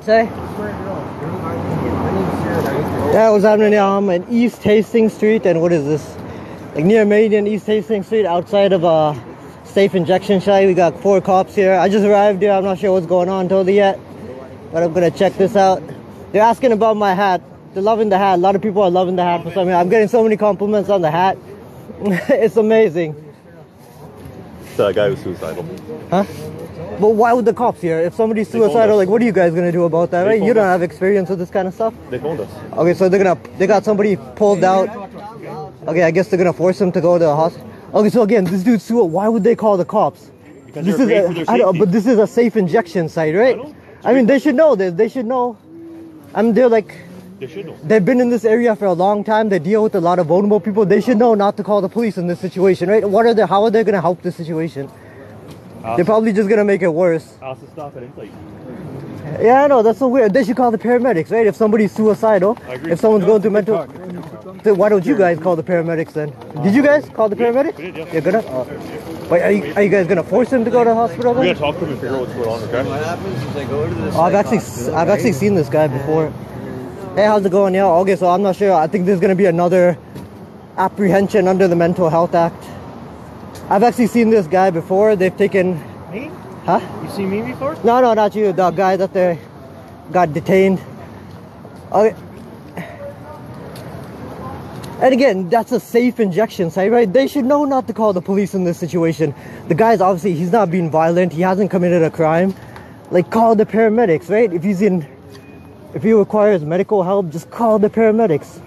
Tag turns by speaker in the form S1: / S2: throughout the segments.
S1: Say? Yeah, what's happening now? I'm in East Hastings Street, and what is this? Like near Meridian, East Hastings Street, outside of a safe injection site. We got 4 cops here. I just arrived here. I'm not sure what's going on totally yet, but I'm gonna check this out. They're asking about my hat. They're loving the hat. A lot of people are loving the hat for some reason. I'm getting so many compliments on the hat. It's amazing.
S2: The guy was suicidal.
S1: Huh? But why would the cops here? If somebody's suicidal, like, what are you guys gonna do about that, right? You don't have experience with this kind of stuff.
S2: They told us.
S1: Okay, so they got somebody pulled out. Okay, I guess they're gonna force him to go to the hospital. Okay, so again, this dude's suicidal. Why would they call the cops?
S2: Because
S1: this is but this is a safe injection site, right? I mean, they should know this. They should know. I mean, they're like.
S2: They should know.
S1: They've been in this area for a long time. They deal with a lot of vulnerable people. They should know not to call the police in this situation, right? How are they going to help the situation? They're probably just going to make it worse.
S2: Ask to stop at any place.
S1: Yeah, I know. That's so weird. They should call the paramedics, right? If somebody's suicidal, if someone's going through mental... So why don't you guys call the paramedics then? Did you guys call the paramedics?
S2: We did, yeah.
S1: You're gonna? Wait, are you guys gonna force him to go to the hospital then?
S2: We're gonna talk to him and figure out what's going on, okay?
S3: What happens is I go to this.
S1: I've actually seen this guy before. Hey, how's it going? Yeah, okay, so I'm not sure. I think there's gonna be another apprehension under the Mental Health Act. I've actually seen this guy before. They've taken...
S4: Me?
S1: Huh?
S4: You seen me before?
S1: No, not you. The guy that they got detained. Okay. And again, that's a safe injection site, right? They should know not to call the police in this situation. The guy's obviously, he's not being violent. He hasn't committed a crime. Like, call the paramedics, right? If he requires medical help, just call the paramedics.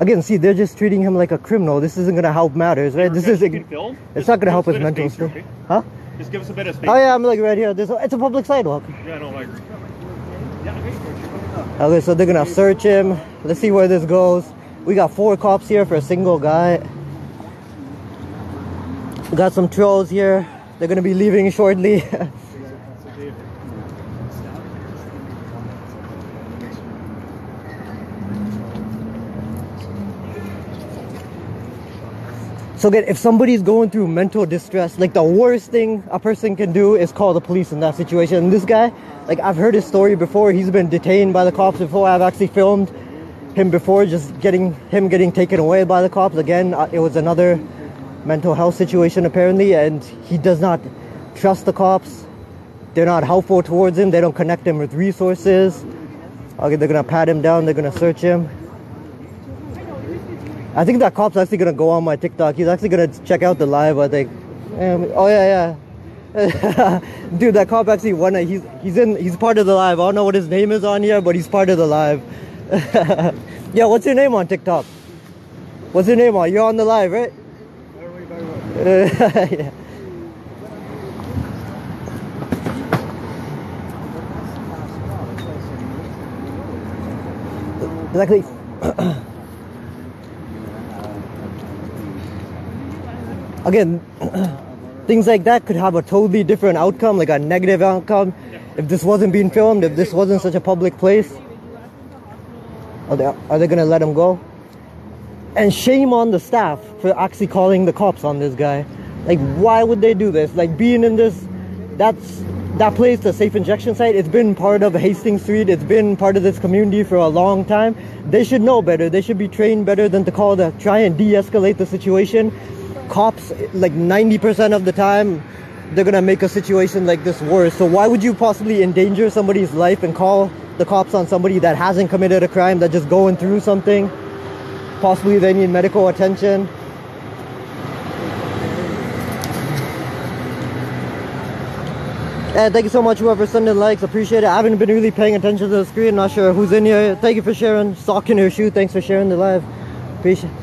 S1: Again, see, they're just treating him like a criminal. This isn't going to help matters, right? It's not going to help his mental state.
S2: Okay?
S1: Huh?
S2: Just give us a bit of space.
S1: Oh yeah, I'm like right here. It's a public sidewalk.
S2: Yeah, no, I agree.
S1: Okay, so they're going to search him. Let's see where this goes. We got 4 cops here for a single guy. We got some trolls here. They're going to be leaving shortly. So again, if somebody's going through mental distress, like the worst thing a person can do is call the police in that situation. And this guy, like I've heard his story before. He's been detained by the cops before. I've actually filmed him before, just getting taken away by the cops. Again, it was another mental health situation apparently, and he does not trust the cops. They're not helpful towards him. They don't connect him with resources. Okay, they're gonna pat him down. They're gonna search him. I think that cop's actually gonna go on my TikTok. He's actually gonna check out the live, I think. Oh yeah. Dude, that cop actually won it. He's part of the live. I don't know what his name is on here, but he's part of the live. Yeah, what's your name on TikTok? What's your name on? You're on the live, right? Yeah. Exactly. Again, things like that could have a totally different outcome, like a negative outcome, if this wasn't being filmed, if this wasn't such a public place. Are they gonna let him go? And shame on the staff for actually calling the cops on this guy. Like, why would they do this? Like, being in that place, the safe injection site, it's been part of Hastings Street. It's been part of this community for a long time. They should know better. They should be trained better than to try and de-escalate the situation. Cops, like 90% of the time, they're gonna make a situation like this worse. So why would you possibly endanger somebody's life and call the cops on somebody that hasn't committed a crime, that's just going through something? Possibly they need medical attention. And thank you so much, whoever sent in likes, appreciate it. I haven't been really paying attention to the screen, not sure who's in here. Thank you for sharing. Sock in your shoe, thanks for sharing the live. Appreciate it.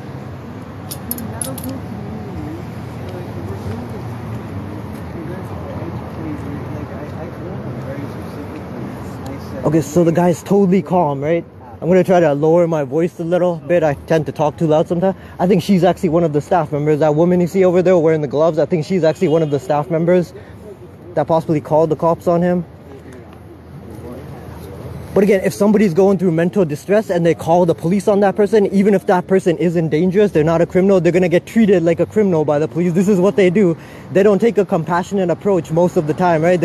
S1: Okay, so the guy's totally calm, right? I'm gonna try to lower my voice a little bit. I tend to talk too loud sometimes. I think she's actually one of the staff members. That woman you see over there wearing the gloves, I think she's actually one of the staff members that possibly called the cops on him. But again, if somebody's going through mental distress and they call the police on that person, even if that person isn't dangerous, they're not a criminal, they're gonna get treated like a criminal by the police. This is what they do. They don't take a compassionate approach most of the time, right?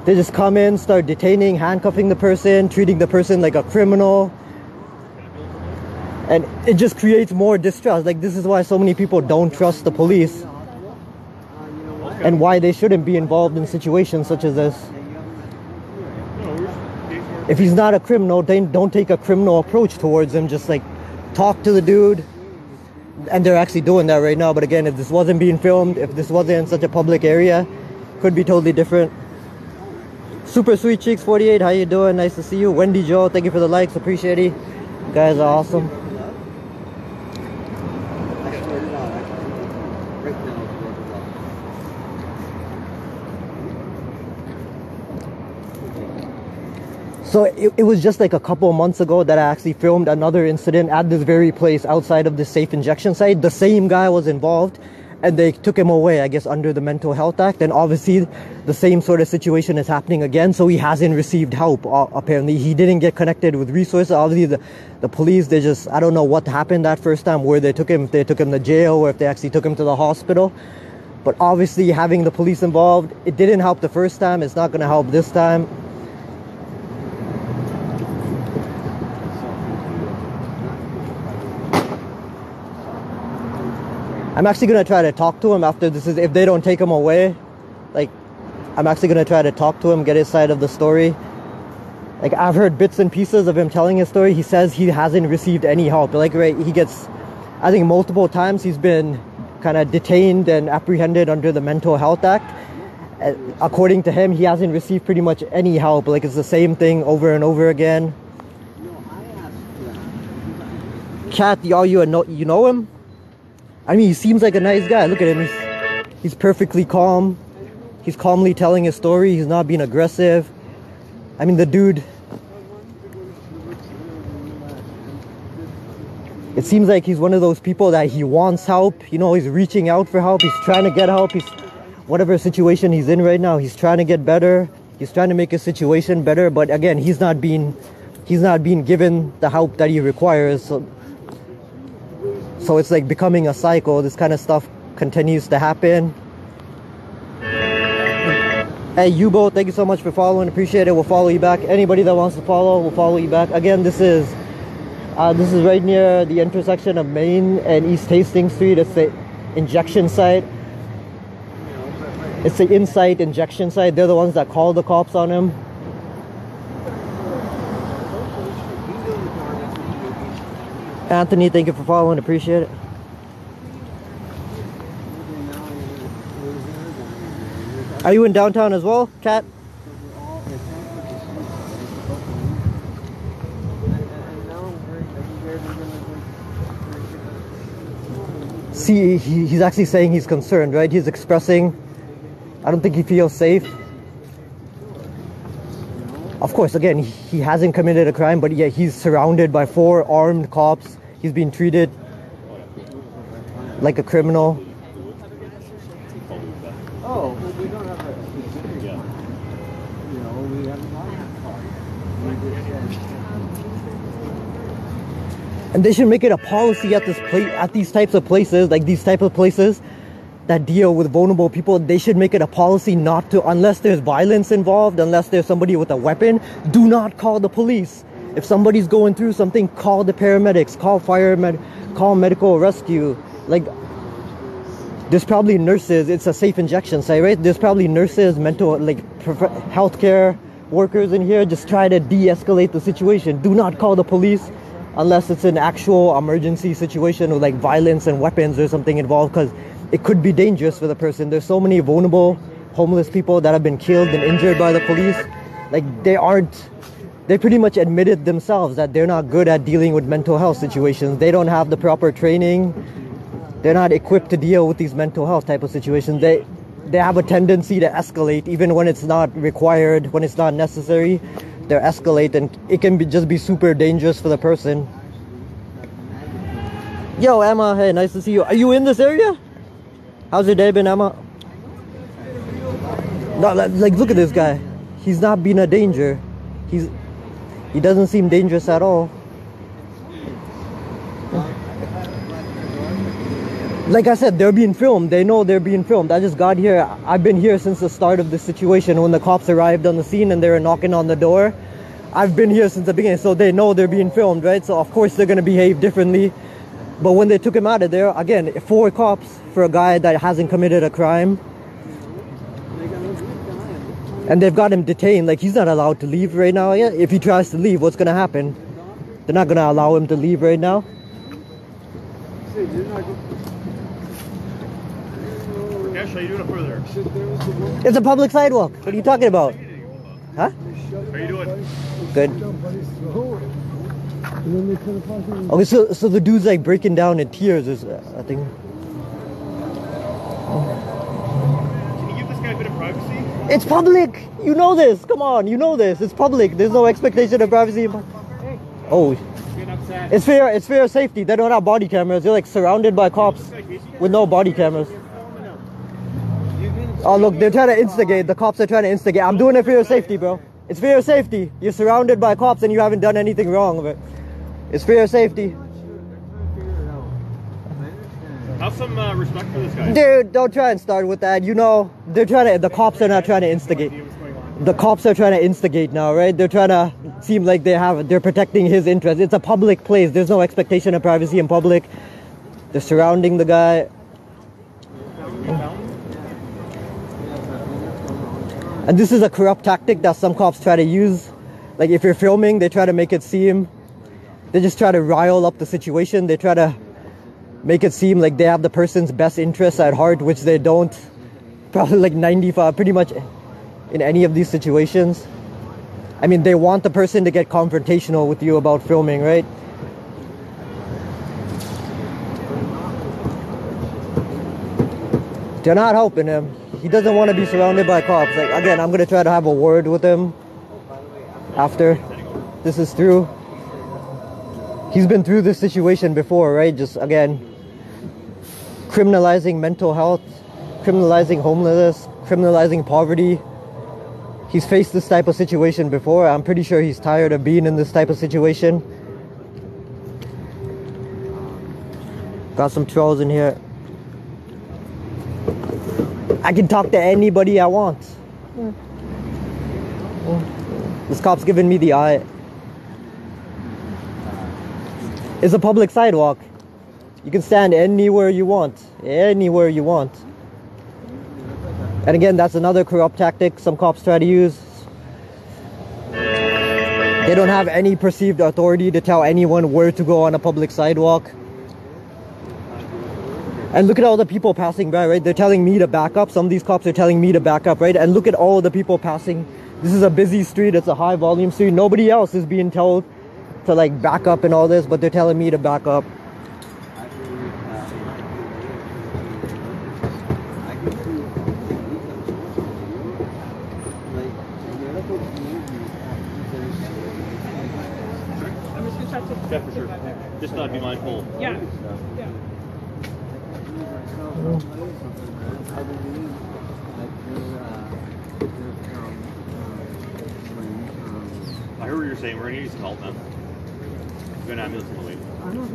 S1: They just come in, start detaining, handcuffing the person, treating the person like a criminal. And it just creates more distrust. Like, this is why so many people don't trust the police. And why they shouldn't be involved in situations such as this. If he's not a criminal, then don't take a criminal approach towards him. Just like talk to the dude. And they're actually doing that right now. But again, if this wasn't being filmed, if this wasn't in such a public area, could be totally different. Super Sweet Cheeks 48, how you doing? Nice to see you. Wendy Joe, thank you for the likes, appreciate it. You guys are awesome. So it was just like a couple of months ago that I actually filmed another incident at this very place outside of the safe injection site. The same guy was involved and they took him away, I guess, under the Mental Health Act. And obviously the same sort of situation is happening again. So he hasn't received help, apparently. He didn't get connected with resources. Obviously the police, they just, I don't know what happened that first time, where they took him, if they took him to jail or if they actually took him to the hospital. But obviously having the police involved, it didn't help the first time. It's not going to help this time. I'm actually going to try to talk to him after this is, if they don't take him away, like, I'm actually going to try to talk to him, get his side of the story. Like, I've heard bits and pieces of him telling his story. He says he hasn't received any help. Like, right, he gets, I think multiple times he's been kind of detained and apprehended under the Mental Health Act. According to him, he hasn't received pretty much any help. Like, it's the same thing over and over again. Kat, you know him? I mean, he seems like a nice guy. Look at him. He's perfectly calm. He's calmly telling his story. He's not being aggressive. I mean, the dude... It seems like he's one of those people that he wants help. You know, he's reaching out for help. He's trying to get help. Whatever situation he's in right now, he's trying to get better. He's trying to make his situation better. But again, he's not being given the help that he requires. So it's like becoming a cycle. This kind of stuff continues to happen. Hey, Yubo, thank you so much for following. Appreciate it. We'll follow you back. Anybody that wants to follow, we'll follow you back. Again, this is right near the intersection of Main and East Hastings Street. It's the injection site. It's the Insight injection site. They're the ones that called the cops on him. Anthony, thank you for following. Appreciate it. Are you in downtown as well, Kat? See, he's actually saying he's concerned, right? He's expressing, I don't think he feels safe. Of course, again, he hasn't committed a crime, but yet he's surrounded by 4 armed cops. He's being treated like a criminal.
S3: Oh, we don't have a... Yeah. You know, we have not.
S1: And they should make it a policy at these types of places, like these type of places that deal with vulnerable people. They should make it a policy not to, unless there's violence involved, unless there's somebody with a weapon, do not call the police. If somebody's going through something, call the paramedics, call call medical rescue. Like, there's probably nurses. It's a safe injection site, right? There's probably nurses, mental, like, healthcare workers in here. Just try to de-escalate the situation. Do not call the police unless it's an actual emergency situation with like violence and weapons or something involved, because it could be dangerous for the person. There's so many vulnerable homeless people that have been killed and injured by the police. Like, they pretty much admitted themselves that they're not good at dealing with mental health situations. They don't have the proper training. They're not equipped to deal with these mental health type of situations. They have a tendency to escalate even when it's not required, when it's not necessary. They escalate, and it can just be super dangerous for the person. Yo, Emma, hey, nice to see you. Are you in this area? How's your day been, Emma? No, like, look at this guy. He's not being a danger. He doesn't seem dangerous at all. Like I said, they're being filmed. They know they're being filmed. I just got here. I've been here since the start of this situation when the cops arrived on the scene and they were knocking on the door. I've been here since the beginning, so they know they're being filmed, right? So of course they're gonna behave differently. But when they took him out of there, again, 4 cops for a guy that hasn't committed a crime. And they've got him detained. Like, he's not allowed to leave right now. Yeah, if he tries to leave, what's gonna happen? They're not gonna allow him to leave right now.
S2: Cash, how you doing up further?
S1: It's a public sidewalk. What are you talking about? Huh?
S2: How you doing?
S1: Good. Okay, so the dude's like breaking down in tears, I think.
S2: Can you give this guy a bit of privacy?
S1: It's public. You know this. Come on, you know this. It's public. There's no expectation of privacy. Oh, it's fair safety. They don't have body cameras. They're like surrounded by cops with no body cameras. Oh look, they're trying to instigate. The cops are trying to instigate. I'm doing it for your safety, bro. It's for your safety. You're surrounded by cops and you haven't done anything wrong, but it's for your safety.
S2: Have some respect for this guy.
S1: Dude, don't try and start with that. You know, they're trying to. The cops are not trying to instigate. The cops are trying to instigate now, right? They're trying to seem like they're protecting his interests. It's a public place. There's no expectation of privacy in public. They're surrounding the guy. And this is a corrupt tactic that some cops try to use. Like, if you're filming, they try to make it seem, they just try to rile up the situation. They try to make it seem like they have the person's best interests at heart, which they don't. Probably like 95, pretty much in any of these situations. I mean, they want the person to get confrontational with you about filming, right? They're not helping him. He doesn't want to be surrounded by cops. Like, again, I'm going to try to have a word with him after this is through. He's been through this situation before, right? Just, again, criminalizing mental health, criminalizing homelessness, criminalizing poverty. He's faced this type of situation before. I'm pretty sure he's tired of being in this type of situation. Got some trolls in here. I can talk to anybody I want. This cop's giving me the eye. It's a public sidewalk. You can stand anywhere you want. Anywhere you want. And again, that's another corrupt tactic some cops try to use. They don't have any perceived authority to tell anyone where to go on a public sidewalk. And look at all the people passing by, right? They're telling me to back up. Some of these cops are telling me to back up, right? And look at all the people passing. This is a busy street. It's a high volume street. Nobody else is being told to like back up and all this, but they're telling me to back up.
S2: Yeah, for sure. Just not be mindful.
S4: Yeah.
S2: I heard what you're saying. We're gonna need some help, man. We've got an ambulance on the way.
S3: I don't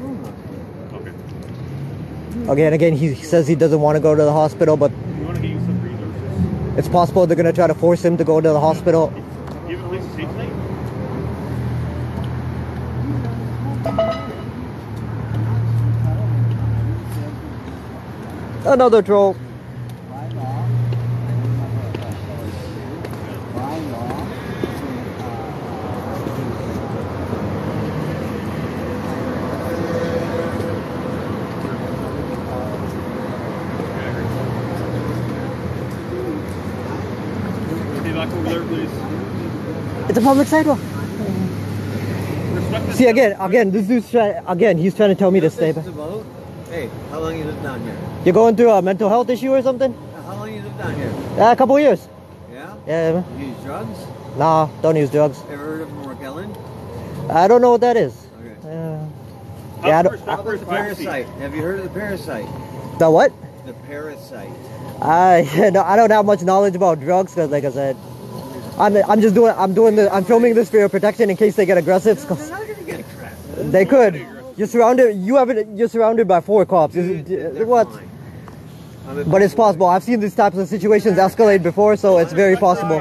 S3: know.
S2: Okay.
S1: Again, he says he doesn't want to go to the hospital, but
S2: We want to get you some resources.
S1: it's possible they're going to try to force him to go to the hospital.
S2: Do you have a place to stay tonight?
S1: Another troll.
S2: Stay back over there, please.
S1: It's a public sidewalk.
S2: Respect this.
S1: See, again, this dude's he's trying to tell me to stay back.
S3: Hey, how long you lived down here?
S1: You're going through a mental health issue or something?
S3: How long you lived down here?
S1: A couple of years.
S3: Yeah?
S1: Yeah, man.
S3: You use drugs?
S1: Nah, don't use drugs.
S3: Ever heard of Morgellon?
S1: I don't know what that is.
S3: Okay.
S1: Yeah, I don't.
S2: Respect for his
S3: The
S2: privacy.
S3: parasite. Have you heard of the parasite?
S1: The what?
S3: The parasite.
S1: I don't have much knowledge about drugs because, like I said, I'm filming this for your protection in case they get aggressive.
S3: They're not gonna get crap.
S1: They could. You're surrounded. You're surrounded by 4 cops. What? But it's possible. I've seen these types of situations escalate before, so it's very possible.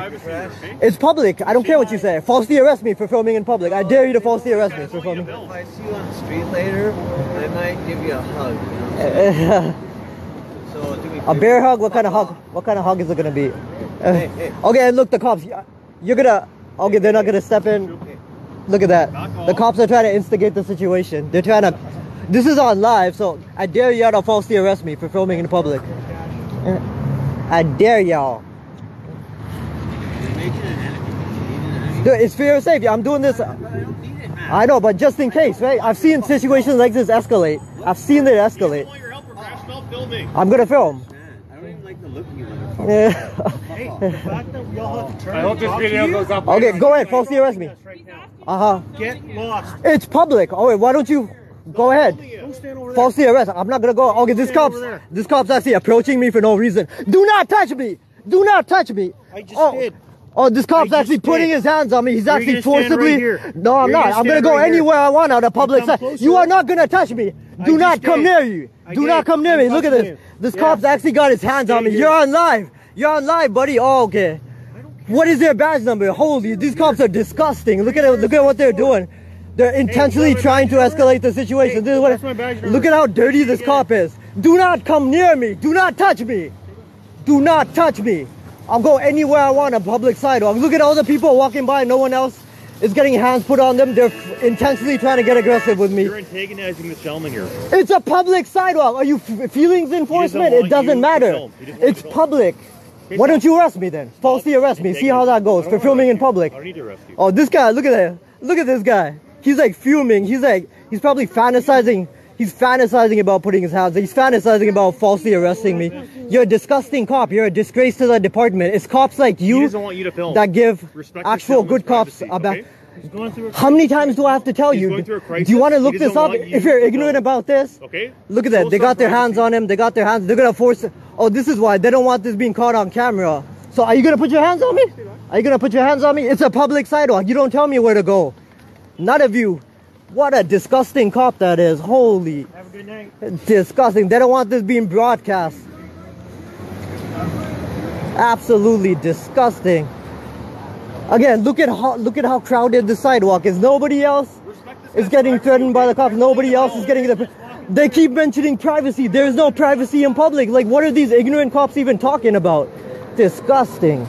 S1: It's public. I don't care what you say. Falsely arrest me for filming in public. I dare you to falsely arrest me for filming.
S3: If I see you on the street later, I might give you a hug. You know? So do me
S1: a bear hug? What kind of hug? What kind of hug is it gonna be?
S3: Hey.
S1: Okay, look, the cops. You're gonna. Okay, they're not gonna step in. Look at that. The cops are trying to instigate the situation. They're trying to. This is on live, so I dare y'all to falsely arrest me for filming in public. I dare y'all. Dude, it's fair and safe. I'm doing this. I know, but just in case, right? I've seen situations like this escalate. I've seen it escalate. I'm gonna film.
S3: I don't even like the look of you.
S2: I hope this video goes up.
S1: Okay, go ahead. Falsely arrest me.
S3: Get lost.
S1: It's public. Oh wait, why don't you go ahead?
S3: Don't stand over there.
S1: Falsely arrest. I'm not gonna go. Okay, this cop's actually approaching me for no reason. Do not touch me. Do not touch me.
S3: I just did.
S1: Oh, this cop's
S3: I
S1: actually
S3: just
S1: putting
S3: did.
S1: his hands on me. He's
S3: You're
S1: actually
S3: gonna stand
S1: forcibly.
S3: right here.
S1: No, I'm
S3: You're
S1: not.
S3: gonna
S1: I'm gonna
S3: stand
S1: go
S3: right here.
S1: anywhere I want out of public
S3: come
S1: side.
S3: closer.
S1: You are not gonna touch me. Do not
S3: just
S1: come
S3: did.
S1: near you.
S3: I
S1: Do
S3: did.
S1: not come near me.
S3: I'm
S1: Look at
S3: touching
S1: this.
S3: you.
S1: This
S3: Yeah.
S1: cop's actually got his hands on me.
S3: Stay
S1: You're
S3: here.
S1: on live. You're on live, buddy. Oh, okay. What is their badge number? Holy, these cops are disgusting. Look at it. Look at what they're doing. They're intentionally trying to escalate the situation. This is what.
S3: that's my badge number.
S1: Look at how dirty this cop is. Do not come near me. Do not touch me. Do not touch me. I'll go anywhere I want on public sidewalk. Look at all the people walking by. No one else is getting hands put on them. They're intentionally trying to get aggressive with me.
S2: You're antagonizing the gentleman here.
S1: It's a public sidewalk. Are you feelings enforcement? It
S2: want
S1: doesn't
S2: you
S1: matter.
S2: to film. He doesn't want
S1: It's
S2: you to film.
S1: public. Why don't you arrest me then? Falsely arrest me. See how that goes for filming in public.
S2: I don't need to arrest you.
S1: Oh, this guy, look at that. Look at this guy. He's like fuming. He's probably fantasizing. He's fantasizing about putting his hands. He's fantasizing about falsely arresting me. You're a disgusting cop. You're a disgrace to the department. It's cops like
S2: He
S1: you
S2: doesn't want you to film.
S1: that give
S2: Respect the
S1: actual
S2: gentleman's
S1: good cops
S2: privacy,
S1: a back.
S2: okay? He's going through a
S1: How many times do I have to tell
S2: He's
S1: you?
S2: going through a crisis.
S1: Do you want to
S2: He
S1: look
S2: doesn't
S1: this up?
S2: want you
S1: If you're
S2: to
S1: ignorant
S2: film.
S1: about this,
S2: Okay?
S1: look at that.
S2: Show
S1: They got
S2: some
S1: their hands
S2: privacy.
S1: on him. They got their hands. They're gonna force it. Oh, this is why they don't want this being caught on camera. So are you gonna put your hands on me? Are you gonna put your hands on me? It's a public sidewalk. You don't tell me where to go. None of you. What a disgusting cop that is. Holy.
S3: Have a good night.
S1: Disgusting. They don't want this being broadcast. Absolutely disgusting. Again, look at how crowded the sidewalk is. Nobody else is getting threatened by the cops. Nobody else is getting the. They keep mentioning privacy. There is no privacy in public. Like, what are these ignorant cops even talking about? Disgusting.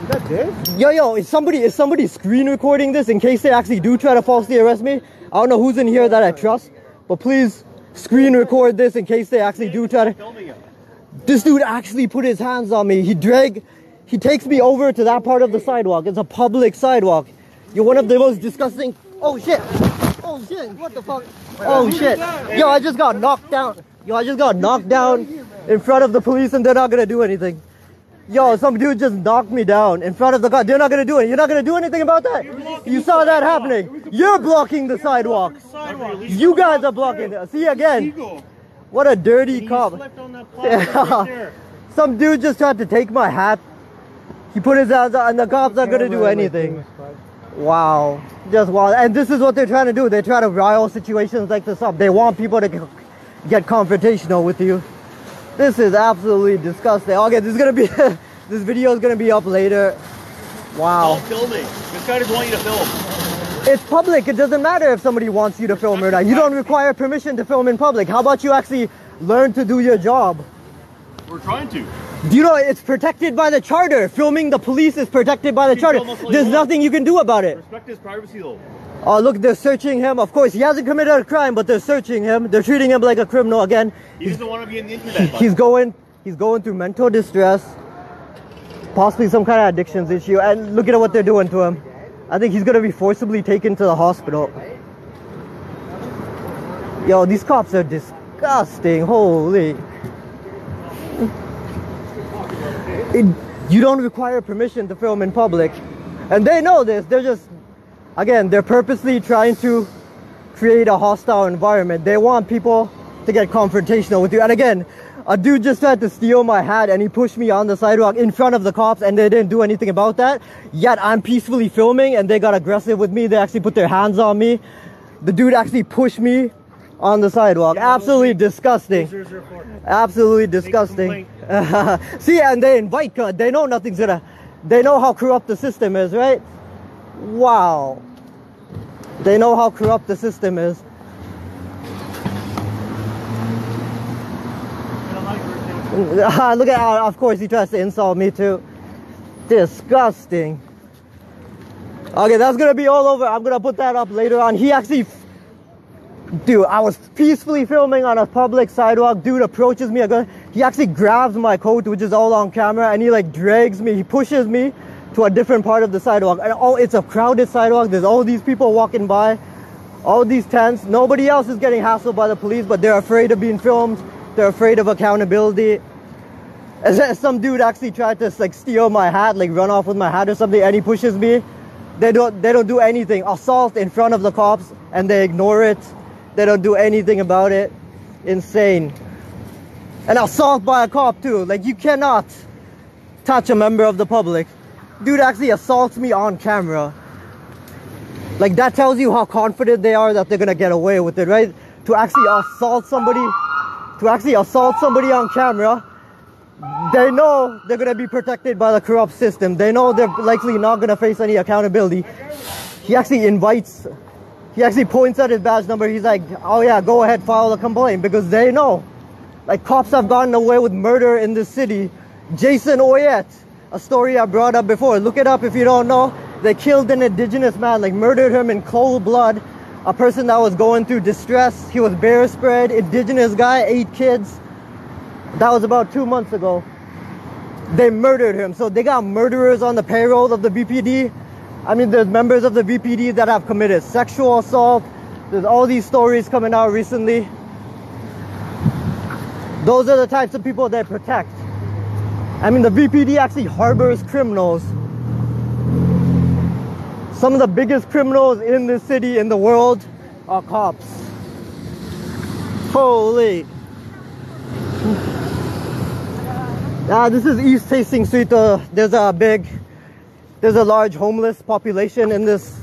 S3: Is that this?
S1: Yo, is somebody screen recording this in case they actually do try to falsely arrest me? I don't know who's in here that I trust, but please screen record this in case they actually do try to. This dude actually put his hands on me. He takes me over to that part of the sidewalk. It's a public sidewalk. You're one of the most disgusting. Oh shit! Oh shit! What the fuck? Oh shit! Yo, I just got knocked down. In front of the police, and they're not gonna do anything. Yo, some dude just knocked me down in front of the car. They're not gonna do it. You're not gonna do anything about that. You saw that happening. You're blocking the sidewalk. You guys are blocking it. See again. What a dirty cop. Some dude just tried to take my hat. He put his hands out, and the cops aren't gonna do anything. Wow, just wow. And this is what they're trying to do. They're trying to rile situations like this up. They want people to get confrontational with you. This is absolutely disgusting. Okay, this video is gonna be up later. Wow.
S2: Don't film me. This guy doesn't want you to film.
S1: It's public. It doesn't matter if somebody wants you to film or not. You don't require permission to film in public. How about you actually learn to do your job?
S2: We're trying to.
S1: Do you know it's protected by the charter? Filming the police is protected by the charter. There's nothing you can do about it.
S2: Respect his privacy though.
S1: Oh, look, they're searching him. Of course, he hasn't committed a crime, but they're searching him. They're treating him like a criminal again.
S2: He doesn't want to be in the internet.
S1: He's going through mental distress, possibly some kind of addictions issue. And look at what they're doing to him. I think he's gonna be forcibly taken to the hospital. Yo, these cops are disgusting. Holy. You don't require permission to film in public. And they know this. They're purposely trying to create a hostile environment. They want people to get confrontational with you. And again, a dude just tried to steal my hat and he pushed me on the sidewalk in front of the cops and they didn't do anything about that. Yet I'm peacefully filming and they got aggressive with me. They actually put their hands on me. The dude actually pushed me on the sidewalk. Absolutely disgusting. Absolutely disgusting. See, and they invite, they know nothing's gonna, they know how corrupt the system is, right? Wow. They know how corrupt the system is. Look at how, of course, he tries to insult me too. Disgusting. Okay, that's gonna be all over. I'm gonna put that up later on. He actually, dude, I was peacefully filming on a public sidewalk. Dude approaches me. He actually grabs my coat, which is all on camera, and he like drags me. He pushes me to a different part of the sidewalk. And oh, it's a crowded sidewalk. There's all these people walking by, all these tents. Nobody else is getting hassled by the police, but they're afraid of being filmed. They're afraid of accountability. And some dude actually tried to like steal my hat, like run off with my hat or something, and he pushes me. They don't do anything. Assault in front of the cops, and they ignore it. They don't do anything about it. Insane. And assault by a cop too. Like, you cannot touch a member of the public. Dude actually assaults me on camera. Like, that tells you how confident they are that they're gonna get away with it, right? To actually assault somebody on camera, they know they're gonna be protected by the corrupt system. They know they're likely not gonna face any accountability. He actually points at his badge number. He's like, oh yeah, go ahead, file a complaint, because they know, like, cops have gotten away with murder in this city. Jason Oyet, a story I brought up before. Look it up if you don't know. They killed an indigenous man, like murdered him in cold blood. A person that was going through distress. He was bear sprayed, indigenous guy, 8 kids. That was about 2 months ago. They murdered him. So they got murderers on the payroll of the BPD. I mean, there's members of the BPD that have committed sexual assault. There's all these stories coming out recently. Those are the types of people they protect. I mean, the BPD actually harbors criminals. Some of the biggest criminals in this city, in the world, are cops. Holy. This is East Hastings Street. There's a large homeless population in this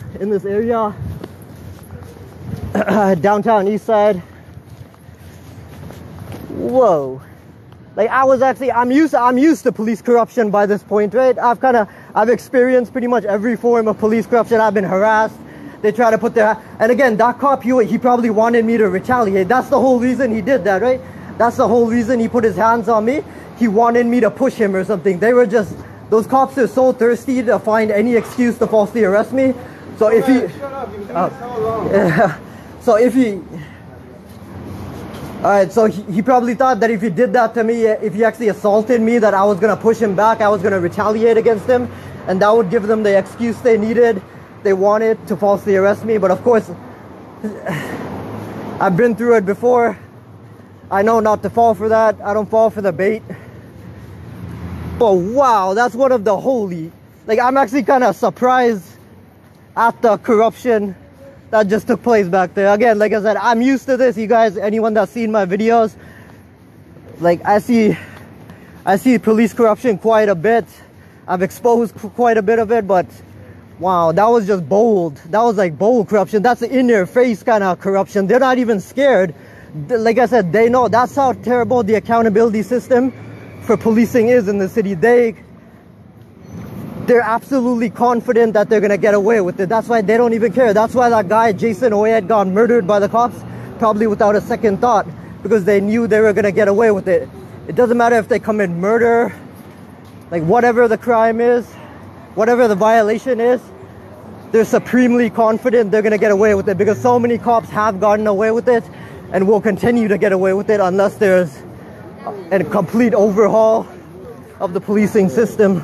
S1: area. Downtown East Side. Whoa. Like, I'm used to police corruption by this point, right? I've experienced pretty much every form of police corruption. I've been harassed. They try to put and again, that cop, he probably wanted me to retaliate. That's the whole reason he did that, right? That's the whole reason he put his hands on me. He wanted me to push him or something. Those cops are so thirsty to find any excuse to falsely arrest me. So if he, shut up, you've been so long. Yeah. So if he, alright, so he probably thought that if he did that to me, if he actually assaulted me, that I was gonna push him back, I was gonna retaliate against him, and that would give them the excuse they needed. They wanted to falsely arrest me, but of course, I've been through it before. I know not to fall for that. I don't fall for the bait. But wow, that's one of the holy. Like, I'm actually kind of surprised at the corruption that just took place back there. Again, like I said, I'm used to this. You guys, anyone that's seen my videos, like, I see police corruption quite a bit. I've exposed quite a bit of it, but wow, that was just bold. That was like bold corruption. That's in your face kind of corruption. They're not even scared. Like I said, they know. That's how terrible the accountability system for policing is in the city. They're absolutely confident that they're gonna get away with it. That's why they don't even care. That's why that guy Jason Oyet got murdered by the cops, probably without a second thought, because they knew they were gonna get away with it. It doesn't matter if they commit murder, like whatever the crime is, whatever the violation is, they're supremely confident they're gonna get away with it, because so many cops have gotten away with it and will continue to get away with it unless there's a complete overhaul of the policing system.